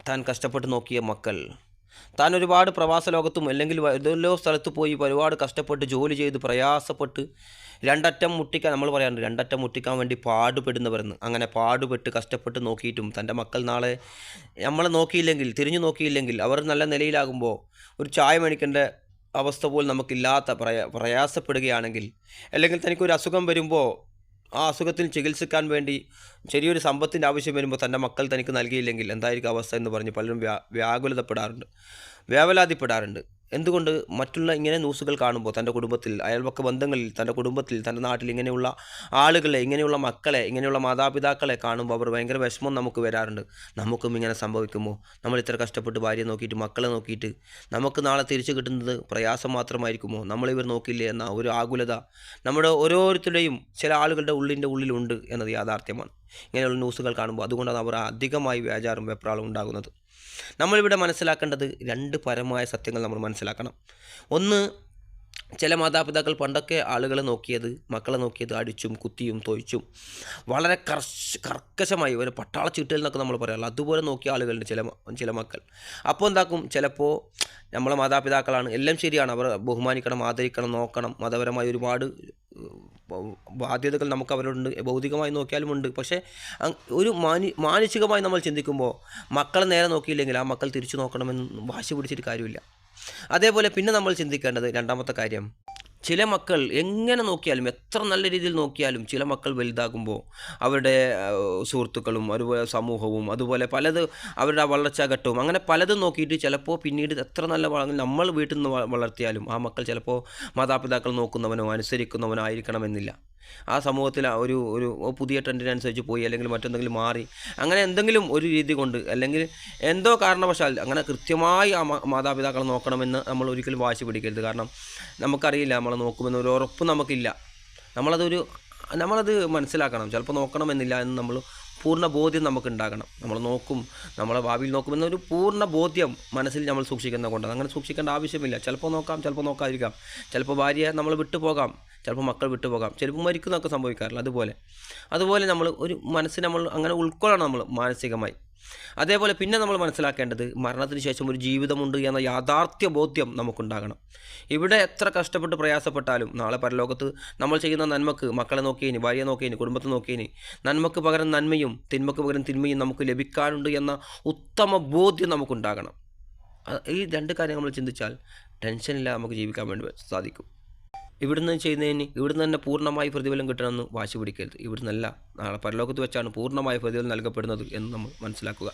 താൻ കഷ്ടപ്പെട്ട് നോക്കിയ മക്കൾ, താൻ ഒരുപാട് പ്രവാസ ലോകത്തും അല്ലെങ്കിൽ ഏതെല്ലോ സ്ഥലത്ത് പോയി ഒരുപാട് കഷ്ടപ്പെട്ട് ജോലി ചെയ്ത് പ്രയാസപ്പെട്ട് രണ്ടറ്റം മുട്ടിക്കാൻ, നമ്മൾ പറയാറുണ്ട് രണ്ടറ്റം മുട്ടിക്കാൻ വേണ്ടി പാടുപെടുന്നവരെന്ന്. അങ്ങനെ പാടുപെട്ട് കഷ്ടപ്പെട്ട് നോക്കിയിട്ടും തൻ്റെ മക്കൾ നാളെ നമ്മളെ നോക്കിയില്ലെങ്കിൽ, തിരിഞ്ഞു നോക്കിയില്ലെങ്കിൽ, അവർ നല്ല നിലയിലാകുമ്പോൾ ഒരു ചായ മേടിക്കേണ്ട അവസ്ഥ പോലും നമുക്കില്ലാത്ത പ്രയാസപ്പെടുകയാണെങ്കിൽ, അല്ലെങ്കിൽ തനിക്കൊരു അസുഖം വരുമ്പോൾ ആ അസുഖത്തിന് ചികിത്സിക്കാൻ വേണ്ടി ചെറിയൊരു സമ്പത്തിൻ്റെ ആവശ്യം വരുമ്പോൾ തൻ്റെ മക്കൾ തനിക്ക് നൽകിയില്ലെങ്കിൽ എന്തായിരിക്കും അവസ്ഥ എന്ന് പറഞ്ഞ് പലരും വ്യാകുലതപ്പെടാറുണ്ട്, വേവലാതിപ്പെടാറുണ്ട്. എന്തുകൊണ്ട്? മറ്റുള്ള ഇങ്ങനെ ന്യൂസുകൾ കാണുമ്പോൾ തൻ്റെ കുടുംബത്തിൽ, അയൽപക്ക ബന്ധങ്ങളിൽ, തൻ്റെ കുടുംബത്തിൽ, തൻ്റെ നാട്ടിൽ ഇങ്ങനെയുള്ള ആളുകളെ, ഇങ്ങനെയുള്ള മക്കളെ, ഇങ്ങനെയുള്ള മാതാപിതാക്കളെ കാണുമ്പോൾ അവർ ഭയങ്കര വിഷമം നമുക്ക് വരാറുണ്ട്. നമുക്കും ഇങ്ങനെ സംഭവിക്കുമോ? നമ്മൾ ഇത്ര കഷ്ടപ്പെട്ട് ഭാര്യയെ നോക്കിയിട്ട് മക്കളെ നോക്കിയിട്ട് നമുക്ക് നാളെ തിരിച്ചു കിട്ടുന്നത് പ്രയാസം മാത്രമായിരിക്കുമോ? നമ്മളിവർ നോക്കില്ലേ എന്ന ഒരു ആകുലത നമ്മുടെ ഓരോരുത്തരുടെയും, ചില ആളുകളുടെ ഉള്ളിലുണ്ട് എന്നത് യാഥാർത്ഥ്യമാണ് ഇങ്ങനെയുള്ള ന്യൂസുകൾ കാണുമ്പോൾ. അതുകൊണ്ടാണ് അവർ അധികമായി വേജാറും വെപ്രാളും ഉണ്ടാകുന്നത്. നമ്മളിവിടെ മനസ്സിലാക്കേണ്ടത് രണ്ട് പരമായ സത്യങ്ങൾ നമ്മൾ മനസ്സിലാക്കണം. ഒന്ന്, ചില മാതാപിതാക്കൾ പണ്ടൊക്കെ ആളുകളെ നോക്കിയത്, മക്കളെ നോക്കിയത് അടിച്ചും കുത്തിയും തൊഴിച്ചും വളരെ കർക്കശമായി, ഒരു പട്ടാള ചീട്ടുകൾ എന്നൊക്കെ നമ്മൾ പറയാറില്ല, അതുപോലെ നോക്കിയ ആളുകളുണ്ട് ചില മക്കൾ. അപ്പോൾ എന്താക്കും, ചിലപ്പോൾ നമ്മളെ മാതാപിതാക്കളാണ്, എല്ലാം ശരിയാണ്, അവർ ബഹുമാനിക്കണം, ആദരിക്കണം, നോക്കണം, മതപരമായ ഒരുപാട് ബാധ്യതകൾ നമുക്ക് അവരോടുണ്ട്, ഭൗതികമായി നോക്കിയാലും ഉണ്ട്. പക്ഷേ ഒരു മാനസികമായി നമ്മൾ ചിന്തിക്കുമ്പോൾ മക്കളെ നേരെ നോക്കിയില്ലെങ്കിൽ ആ മക്കൾ തിരിച്ചു നോക്കണമെന്ന് വാശി പിടിച്ചിട്ട് കാര്യമില്ല. അതേപോലെ പിന്നെ നമ്മൾ ചിന്തിക്കേണ്ടത് രണ്ടാമത്തെ കാര്യം, ചില മക്കൾ എങ്ങനെ നോക്കിയാലും, എത്ര നല്ല രീതിയിൽ നോക്കിയാലും, ചില മക്കൾ വലുതാകുമ്പോൾ അവരുടെ സുഹൃത്തുക്കളും അതുപോലെ സമൂഹവും അതുപോലെ അവരുടെ വളർച്ചാഘട്ടവും അങ്ങനെ പലതും നോക്കിയിട്ട് ചിലപ്പോൾ പിന്നീട് എത്ര നല്ല നമ്മൾ വീട്ടിൽ നിന്ന് വളർത്തിയാലും ആ മക്കൾ ചിലപ്പോൾ മാതാപിതാക്കൾ നോക്കുന്നവനോ അനുസരിക്കുന്നവനോ ആയിരിക്കണമെന്നില്ല. ആ സമൂഹത്തിൽ ഒരു ഒരു പുതിയ ട്രെൻഡിനനുസരിച്ച് പോയി, അല്ലെങ്കിൽ മറ്റെന്തെങ്കിലും മാറി, അങ്ങനെ എന്തെങ്കിലും ഒരു രീതി കൊണ്ട്, അല്ലെങ്കിൽ എന്തോ കാരണവശാൽ അങ്ങനെ കൃത്യമായി ആ മാതാപിതാക്കളെ നോക്കണമെന്ന് നമ്മൾ ഒരിക്കലും വാശി പിടിക്കരുത്. കാരണം നമുക്കറിയില്ല, നമ്മളെ നോക്കുമെന്നൊരു ഉറപ്പ് നമുക്കില്ല. നമ്മളത് മനസ്സിലാക്കണം. ചിലപ്പോൾ നോക്കണമെന്നില്ല എന്ന് നമ്മൾ പൂർണ്ണ ബോധ്യം നമുക്കുണ്ടാകണം. നമ്മൾ നോക്കും, നമ്മളെ ഭാവിയിൽ നോക്കുമെന്നൊരു പൂർണ്ണ ബോധ്യം മനസ്സിൽ നമ്മൾ സൂക്ഷിക്കുന്നത് കൊണ്ടാണ്. അങ്ങനെ സൂക്ഷിക്കേണ്ട ആവശ്യമില്ല. ചിലപ്പോൾ നോക്കാം, ചിലപ്പോൾ നോക്കാതിരിക്കാം. ചിലപ്പോൾ ഭാര്യയെ നമ്മൾ വിട്ടുപോകാം, ചിലപ്പോൾ മക്കൾ വിട്ടുപോകാം, ചിലപ്പോൾ മരിക്കുന്നതൊക്കെ സംഭവിക്കാറില്ല. അതുപോലെ നമ്മൾ ഒരു മനസ്സിനെ നമ്മൾ അങ്ങനെ ഉൾക്കൊള്ളണം നമ്മൾ മാനസികമായി. അതേപോലെ പിന്നെ നമ്മൾ മനസ്സിലാക്കേണ്ടത്, മരണത്തിന് ശേഷം ഒരു ജീവിതമുണ്ട് എന്ന യാഥാർത്ഥ്യ ബോധ്യം നമുക്കുണ്ടാകണം. ഇവിടെ എത്ര കഷ്ടപ്പെട്ട് പ്രയാസപ്പെട്ടാലും നാളെ പരലോകത്ത് നമ്മൾ ചെയ്യുന്ന നന്മക്ക്, മക്കളെ നോക്കിയതിന്, ഭാര്യയെ നോക്കിയതിന്, കുടുംബത്തെ നോക്കിയതിന്, നന്മക്ക് പകരം നന്മയും തിന്മക്ക് പകരം തിന്മയും നമുക്ക് ലഭിക്കാനുണ്ട് എന്ന ഉത്തമ ബോധ്യം നമുക്കുണ്ടാകണം. ഈ രണ്ട് കാര്യങ്ങൾ നമ്മൾ ചിന്തിച്ചാൽ ടെൻഷനില്ലാതെ നമുക്ക് ജീവിക്കാൻ വേണ്ടി സാധിക്കും. ഇവിടുന്ന് ചെയ്യുന്നതിന് ഇവിടുന്ന് തന്നെ പൂർണ്ണമായി പ്രതിഫലം കിട്ടണമെന്ന് വാശി പിടിക്കരുത്. ഇവിടുന്നല്ല, നാളെ പരലോകത്ത് വെച്ചാണ് പൂർണ്ണമായ പ്രതിഫലം നൽകപ്പെടുന്നത് എന്ന് നമ്മൾ മനസ്സിലാക്കുക.